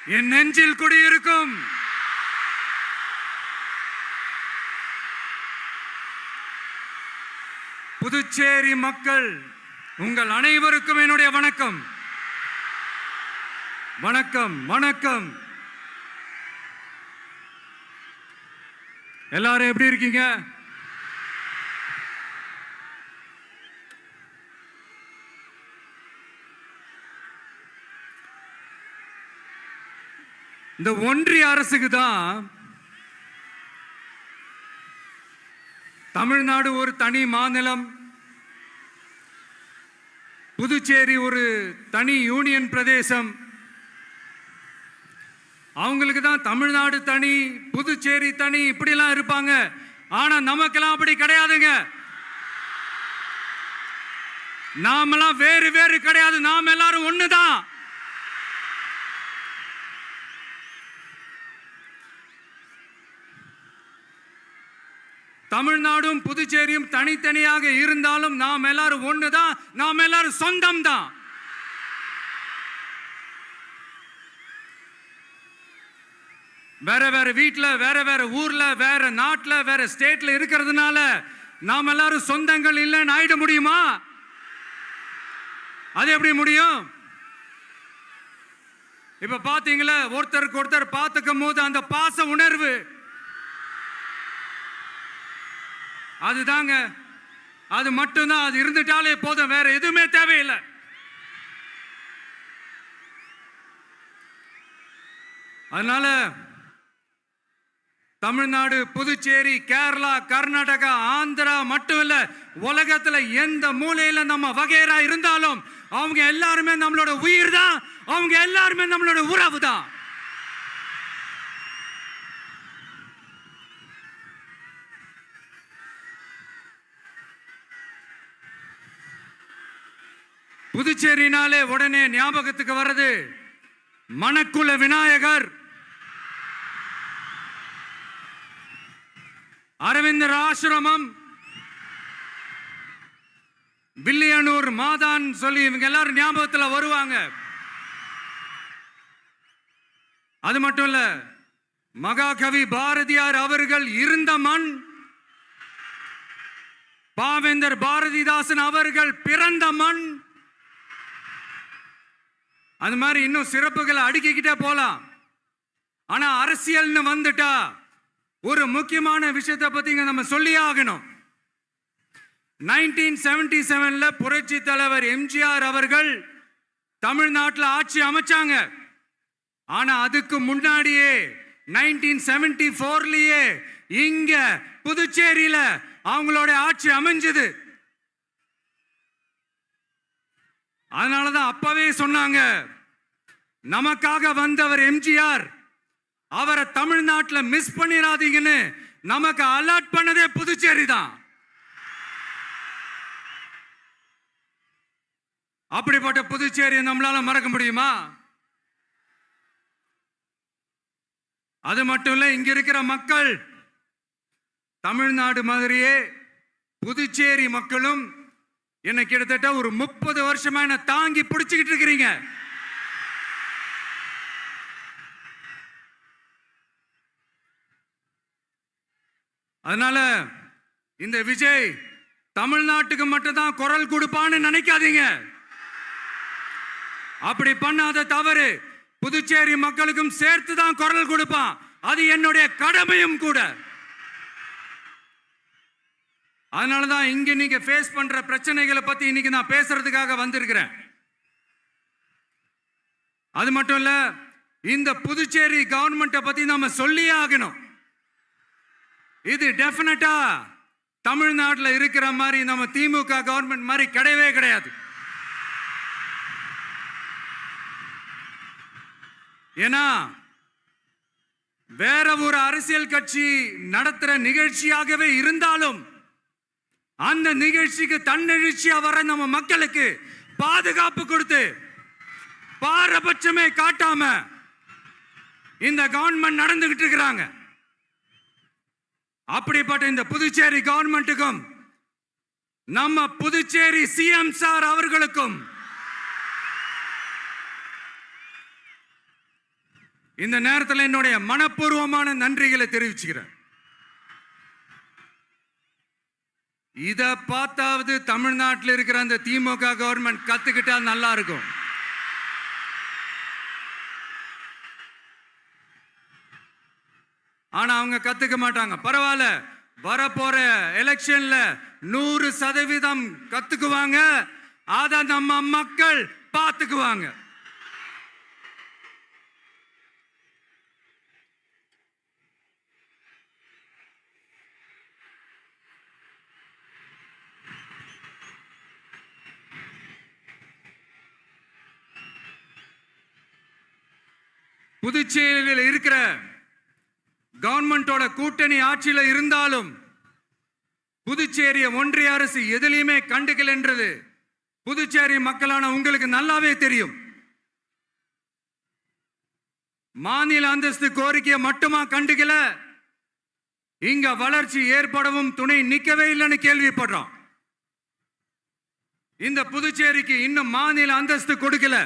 என் நெஞ்சில் குடியிருக்கும் புதுச்சேரி மக்கள் உங்கள் அனைவருக்கும் என்னுடைய வணக்கம். வணக்கம் வணக்கம். எல்லாரும் எப்படி இருக்கீங்க? இந்த ஒன்றிய அரசுக்கு தான் தமிழ்நாடு ஒரு தனி மாநிலம், புதுச்சேரி ஒரு தனி யூனியன் பிரதேசம். அவங்களுக்கு தான் தமிழ்நாடு தனி, புதுச்சேரி தனி, இப்படிலாம் இருப்பாங்க. ஆனா நமக்கெல்லாம் அப்படி கிடையாதுங்க. நாமெல்லாம் வேறு வேறு கிடையாது. நாம் எல்லாரும் ஒண்ணுதான். தமிழ்நாடும் புதுச்சேரியும் தனித்தனியாக இருந்தாலும் நாம் எல்லாரும் ஒண்ணுதான். நாம் எல்லாரும் சொந்தம் தான். வேற வேற வீட்டுல, வேற வேற ஊர்ல, வேற நாட்டுல, வேற ஸ்டேட்ல இருக்கிறதுனால நாம் எல்லாரும் சொந்தங்கள் இல்லைன்னு ஆயிட முடியுமா? அது எப்படி முடியும்? இப்ப பாத்தீங்களா, ஒருத்தருக்கு ஒருத்தர் பார்த்துக்கும் போது அந்த பாச உணர்வு, அதுதாங்க, அது மட்டும்தான். அது இருந்துட்டாலே போதும், வேற எதுவுமே தேவையில்லை. அதனால தமிழ்நாடு, புதுச்சேரி, கேரளா, கர்நாடகா, ஆந்திரா மட்டும் இல்ல, உலகத்துல எந்த மூலையில நம்ம வகைரா இருந்தாலும் அவங்க எல்லாருமே நம்மளோட உயிர் தான். அவங்க எல்லாருமே நம்மளோட உறவு தான். புதுச்சேரினாலே உடனே ஞாபகத்துக்கு வர்றது மணக்குள விநாயகர், அரவிந்தர் ஆசிரமம், வில்லியனூர் மாதான் சொல்லி இவங்க எல்லாரும் ஞாபகத்தில் வருவாங்க. அது மட்டும் இல்ல, மகாகவி பாரதியார் அவர்கள் இருந்த மண், பாவேந்தர் பாரதிதாசன் அவர்கள் பிறந்த மண். அது மாதிரி இன்னும் சிறப்புகளை அடுக்கிக்கிட்டே போலாம். ஆனா அரசியல்னு வந்துட்டா ஒரு முக்கியமான விஷயத்தை பத்தி நம்ம சொல்லி ஆகணும். 1977ல புரட்சி தலைவர் எம்ஜிஆர் அவர்கள் தமிழ்நாட்டில் ஆட்சி அமைச்சாங்க. ஆனா அதுக்கு முன்னாடியே 1974லயே இங்க புதுச்சேரியில அவங்களோட ஆட்சி அமைஞ்சது. அதனாலதான் அப்பவே சொன்னாங்க, நமக்காக வந்தவர் எம்ஜிஆர், அவரை தமிழ்நாட்டில் மிஸ் பண்ணிடாதீங்கன்னு நமக்கு அலர்ட் பண்ணதே புதுச்சேரி தான். அப்படிப்பட்ட புதுச்சேரியை நம்மளால மறக்க முடியுமா? அது மட்டும் இல்ல, இங்க இருக்கிற மக்கள் தமிழ்நாடு மாதிரியே புதுச்சேரி மக்களும் என்ன கிட்டத்தட்ட ஒரு 30 வருஷமா என்ன தாங்கி பிடிச்சுக்கிட்டு இருக்கிறீங்க. அதனால இந்த விஜய் தமிழ்நாட்டுக்கு மட்டும்தான் குரல் கொடுப்பான்னு நினைக்காதீங்க. அப்படி பண்ணாத தவறு. புதுச்சேரி மக்களுக்கும் சேர்த்து தான் குரல் கொடுப்பான். அது என்னுடைய கடமையும் கூட. அதனாலதான் இங்க நீங்க ஃபேஸ் பண்ற பிரச்சனைகளை பத்தி இன்னைக்கு நான் பேசுறதுக்காக வந்திருக்கிறேன். அது மட்டும் இல்ல, இந்த புதுச்சேரி கவர்மெண்ட்டை பத்தி நாம சொல்லியே ஆகணும். இது டெஃபினட்டா தமிழ்நாட்டில் இருக்கிற மாதிரி நம்ம திமுக கவர்மெண்ட் மாதிரி கிடையவே கிடையாது. ஏன்னா வேற ஒரு அரசியல் கட்சி நடத்துற நிகழ்ச்சியாகவே இருந்தாலும் அந்த நிகழ்ச்சிக்கு தன்னெழுச்சியா வர நம்ம மக்களுக்கு பாதுகாப்பு கொடுத்து பாரபட்சமே காட்டாம இந்த கவர்மெண்ட் நடந்துகிட்டு இருக்கிறாங்க. அப்படிப்பட்ட இந்த புதுச்சேரி கவர்மெண்ட்டுக்கும் நம்ம புதுச்சேரி சிஎம் சார் அவர்களுக்கும் இந்த நேரத்தில் என்னுடைய மனப்பூர்வமான நன்றிகளை தெரிவிச்சுக்கிறேன். இத பார்த்தாவது தமிழ்நாட்டில் இருக்கிற அந்த திமுக கவர்மெண்ட் கத்துக்கிட்டா நல்லா இருக்கும். ஆனா அவங்க கத்துக்க மாட்டாங்க. பரவாயில்ல, வரப்போற எலெக்ஷன்ல 100% கத்துக்குவாங்க. அத நம்ம மக்கள் பார்த்துக்குவாங்க. புதுச்சேரியில் இருக்கிற கவர்மெண்டோட கூட்டணி ஆட்சியில் இருந்தாலும் புதுச்சேரிய ஒன்றிய அரசு எதிலையுமே கண்டுக்கல என்றது புதுச்சேரி மக்களான உங்களுக்கு நல்லாவே தெரியும். மாநில அந்தஸ்து கோரிக்கையை மட்டுமா கண்டுக்கல, இங்க வளர்ச்சி ஏற்படவும் துணை நிற்கவே இல்லைன்னு கேள்விப்படுறோம். இந்த புதுச்சேரிக்கு இன்னும் மாநில அந்தஸ்து கொடுக்கல.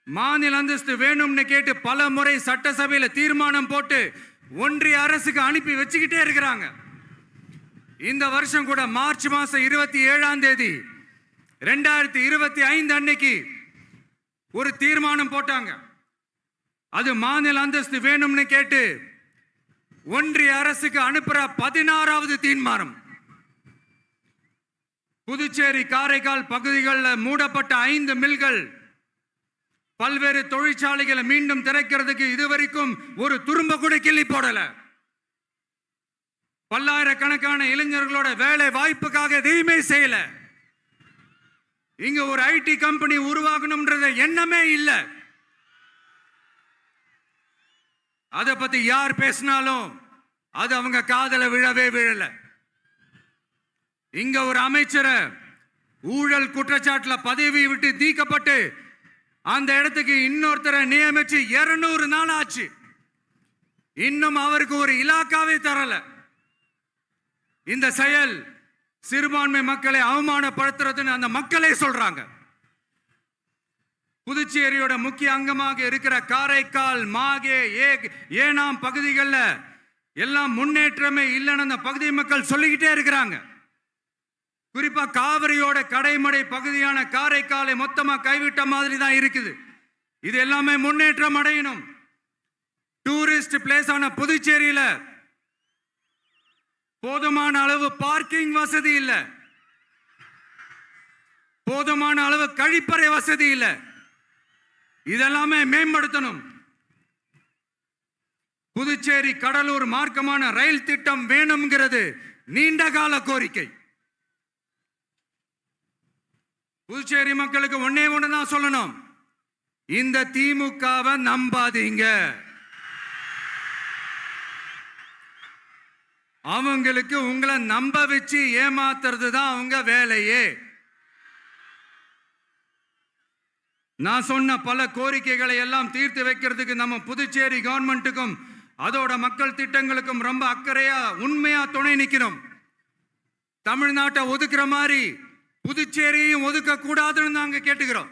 மாநில அந்தஸ்து வேணும்னு கேட்டு பல முறை சட்டசபையில தீர்மானம் போட்டு ஒன்றிய அரசுக்கு அனுப்பி வச்சுக்கிட்டே இருக்கிறாங்க. இந்த வருஷம் கூட மார்ச் மாசம் 27ஆம் தேதி 2025 அன்னைக்கு ஒரு தீர்மானம் போட்டாங்க. அது மாநில அந்தஸ்து வேணும்னு கேட்டு ஒன்றிய அரசுக்கு அனுப்புற 16வது தீர்மானம். புதுச்சேரி காரைக்கால் பகுதிகளில் மூடப்பட்ட 5 மில்கள், பல்வேறு தொழிற்சாலைகளை மீண்டும் திறக்கிறதுக்கு இதுவரைக்கும் ஒரு துரும்ப கூட கிள்ளி போடல. பல்லாயிரக்கணக்கான இளைஞர்களோட வேலை வாய்ப்புக்காக எதையுமே செய்யல. இங்க ஒரு ஐடி கம்பெனி உருவாகணும்ன்றது எண்ணமே இல்லை. அதை பத்தி யார் பேசினாலும் அது அவங்க காதல விழவே விழல. இங்க ஒரு அமைச்சரை ஊழல் குற்றச்சாட்டுல பதவி விட்டு நீக்கப்பட்டு அந்த இடத்துக்கு இன்னொருத்தரை நியமிச்சு 200 நாள் ஆச்சு. இன்னும் அவருக்கு ஒரு இலாக்காவே தரல. இந்த செயல் சிறுபான்மை மக்களை அவமானப்படுத்துறதுன்னு அந்த மக்களே சொல்றாங்க. புதுச்சேரியோட முக்கிய அங்கமாக இருக்கிற காரைக்கால், மாகே, ஏனாம் பகுதிகளில் எல்லாம் முன்னேற்றமே இல்லைன்னு அந்த பகுதி மக்கள் சொல்லிக்கிட்டே இருக்கிறாங்க. குறிப்பா காவிரியோட கடைமடை பகுதியான காரைக்காலை மொத்தமா கைவிட்ட மாதிரி தான் இருக்குது. இது எல்லாமே முன்னேற்றம் அடையணும். டூரிஸ்ட் பிளேஸ் ஆன புதுச்சேரியில போதுமான அளவு பார்க்கிங் வசதி இல்லை, போதுமான அளவு கழிப்பறை வசதி இல்லை. இதெல்லாமே மேம்படுத்தணும். புதுச்சேரி கடலூர் மார்க்கமான ரயில் திட்டம் வேணும்ங்கிறது நீண்ட கால கோரிக்கை. புதுச்சேரி மக்களுக்கு ஒன்னே ஒண்ணுதான் சொல்லணும், இந்த திமுகவை நம்பாதீங்க. அவங்களுக்கு உங்களை நம்ப வச்சு ஏமாத்துறது தான் அவங்க வேலையே. நான் சொன்ன பல கோரிக்கைகளை எல்லாம் தீர்த்து வைக்கிறதுக்கு நம்ம புதுச்சேரி கவர்மெண்ட்டுக்கும் அதோட மக்கள் திட்டங்களுக்கும் ரொம்ப அக்கறையா உண்மையா துணை நிற்கணும். தமிழ்நாட்டை ஒதுக்குற மாதிரி புதுச்சேரியும் ஒதுக்க கூடாதுன்னு நாங்க கேட்டுக்கிறோம்.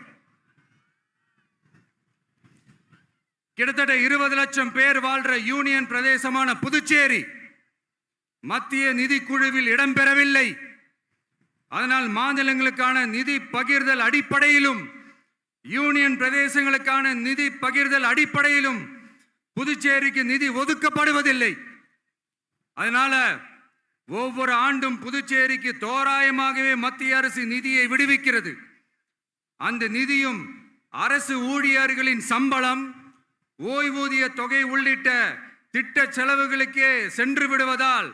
கிட்டத்தட்ட 20 லட்சம் பேர் வாழ்ற யூனியன் பிரதேசமான புதுச்சேரி மத்திய நிதி குழுவில் இடம்பெறவில்லை. அதனால் மாநிலங்களுக்கான நிதி பகிர்தல் அடிப்படையிலும் யூனியன் பிரதேசங்களுக்கான நிதி பகிர்தல் அடிப்படையிலும் புதுச்சேரிக்கு நிதி ஒதுக்கப்படுவதில்லை. அதனால ஒவ்வொரு ஆண்டும் புதுச்சேரிக்கு தோராயமாகவே மத்திய அரசு நிதியை விடுவிக்கிறது. அந்த நிதியும் அரசு ஊழியர்களின் சம்பளம், ஓய்வூதிய தொகை உள்ளிட்ட திட்ட செலவுகளுக்கே சென்று விடுவதால்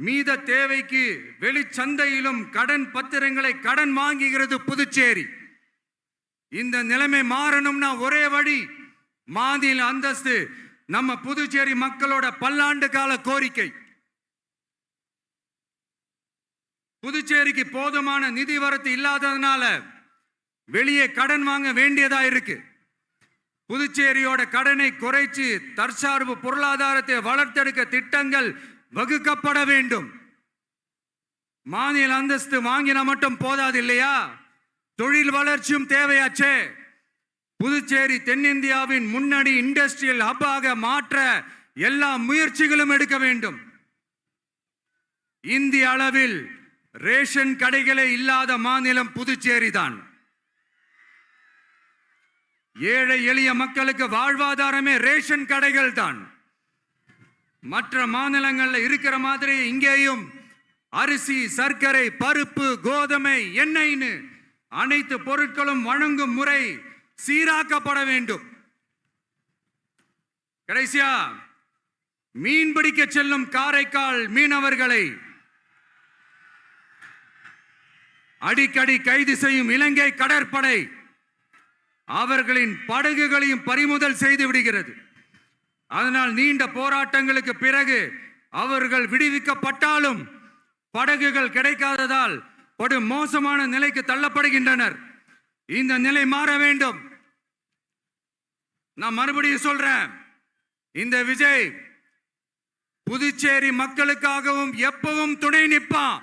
மீத தேவைக்கு வெளிச்சந்தையிலும் கடன் பத்திரங்களை கடன் வாங்குகிறது புதுச்சேரி. இந்த நிலைமை மாறணும்னா ஒரே வழி, மாநில அந்தஸ்து நம்ம புதுச்சேரி மக்களோட பல்லாண்டு கால கோரிக்கை. புதுச்சேரிக்கு போதுமான நிதி வரத்து இல்லாததுனால வெளியே கடன் வாங்க வேண்டியதா இருக்கு. புதுச்சேரியோட கடனை குறைச்சு தற்சார்பு பொருளாதாரத்தை வளர்த்தெடுக்க திட்டங்கள் வகுக்கப்பட வேண்டும். மாநில அந்தஸ்து வாங்கினா மட்டும் போதாது இல்லையா, தொழில் வளர்ச்சியும் தேவையாச்சே. புதுச்சேரி தென்னிந்தியாவின் முன்னணி இண்டஸ்ட்ரியல் ஹப்பாக மாற்ற எல்லா முயற்சிகளும் எடுக்க வேண்டும். இந்திய அளவில் ரேஷன் கடைகளே இல்லாத மாநிலம் புதுச்சேரி தான். ஏழை எளிய மக்களுக்கு வாழ்வாதாரமே ரேஷன் கடைகள் தான். மற்ற மாநிலங்கள்ல இருக்கிற மாதிரி இங்கேயும் அரிசி, சர்க்கரை, பருப்பு, கோதுமை, எண்ணெய்னு அனைத்து பொருட்களும் வழங்கும் முறை சீராக்கப்பட வேண்டும். கடைசியா மீன்பிடிக்க செல்லும் காரைக்கால் மீனவர்களை அடிக்கடி கைது செய்யும் இலங்கை கடற்படை அவர்களின் படகுகளையும் பறிமுதல் செய்து விடுகிறது. அதனால் நீண்ட போராட்டங்களுக்கு பிறகு அவர்கள் விடுவிக்கப்பட்டாலும் படகுகள் கிடைக்காததால் படு மோசமான நிலைக்கு தள்ளப்படுகின்றனர். இந்த நிலை மாற வேண்டும். நான் மறுபடியும் சொல்றேன், இந்த விஜய் புதுச்சேரி மக்களுக்காகவும் எப்பவும் துணை நிற்பான்.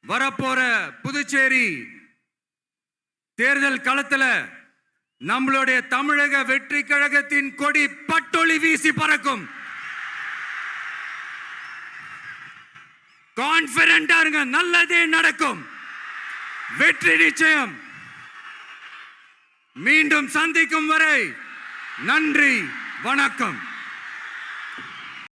வரப்போற புதுச்சேரி தேர்தல் களத்துல நம்மளுடைய தமிழக வெற்றி கழகத்தின் கொடி பட்டொளி வீசி பறக்கும். கான்பிடென்டா இருங்க, நல்லதே நடக்கும். வெற்றி நிச்சயம். மீண்டும் சந்திக்கும் வரை நன்றி, வணக்கம்.